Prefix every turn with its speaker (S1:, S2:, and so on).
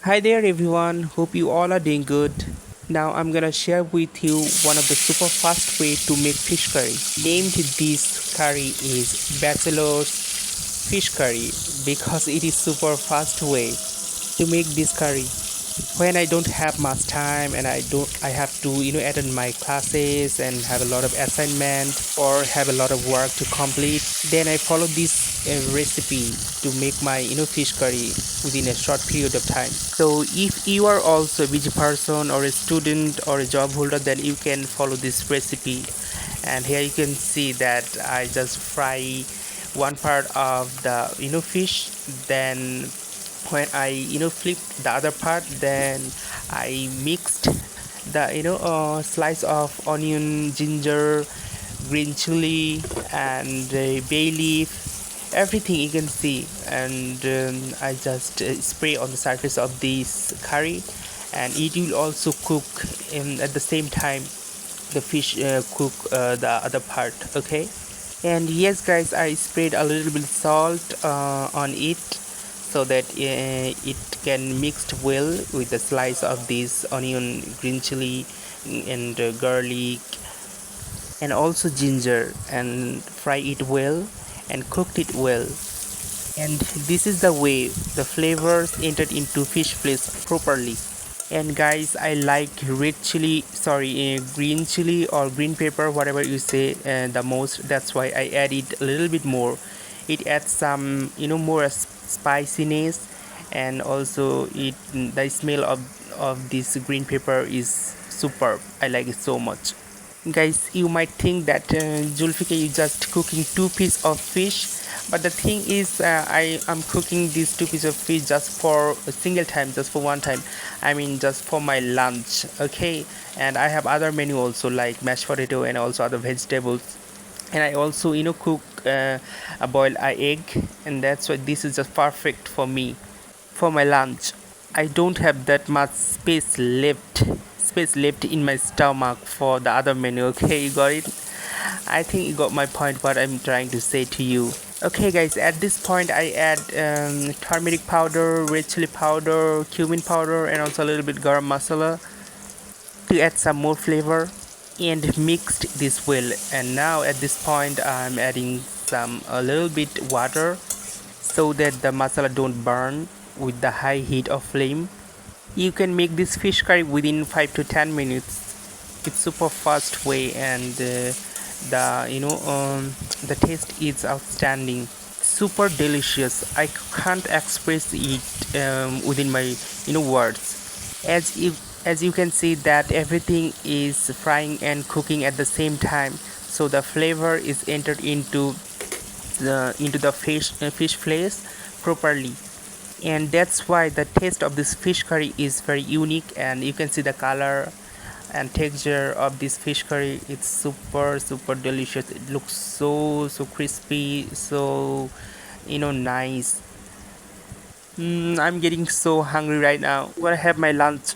S1: Hi there everyone, hope you all are doing good. Now I'm gonna share with you one of the super fast way to make fish curry. Named this curry is Bachelors fish curry because it is super fast way to make this curry. When I don't have much time and I have to attend my classes and have a lot of assignment or have a lot of work to complete, then I follow this recipe to make my fish curry within a short period of time. So if you are also a busy person or a student or a job holder, then you can follow this recipe. And here you can see that I just fry one part of the fish, then when I flipped the other part, then I mixed the slice of onion, ginger, green chili, and bay leaf, everything you can see. And I just spray on the surface of this curry, and it will also cook at the same time the fish cook the other part. Okay. And yes guys, I sprayed a little bit salt on it so that it can mixed well with the slice of this onion, green chili, and garlic, and also ginger, and fry it well and cooked it well. And this is the way the flavors entered into fish flesh properly. And guys, I like red chili, sorry, green chili or green pepper, whatever you say, the most. That's why I add it a little bit more. It adds some more spiciness, and also the smell of this green pepper is superb. I like it so much. Guys, you might think that Julfika, you just cooking two pieces of fish, but the thing is I am cooking these two pieces of fish just for a single time, just for one time. I mean, just for my lunch. Okay. And I have other menu also, like mashed potato and also other vegetables. And I also cook a boiled egg, and that's why this is just perfect for me for my lunch. I don't have that much space left in my stomach for the other menu. Okay, you got it? I think you got my point, what I'm trying to say to you. Okay guys, at this point I add turmeric powder, red chili powder, cumin powder, and also a little bit garam masala to add some more flavor, and mixed this well. And now at this point I'm adding some a little bit water so that the masala don't burn with the high heat of flame. You can make this fish curry within 5 to 10 minutes. It's super fast way, and the the taste is outstanding, super delicious. I can't express it within my words. As you can see that everything is frying and cooking at the same time, so the flavor is entered into the fish flesh properly, and that's why the taste of this fish curry is very unique. And you can see the color and texture of this fish curry. It's super delicious. It looks so crispy, so nice. I'm getting so hungry right now. I'm gonna have my lunch.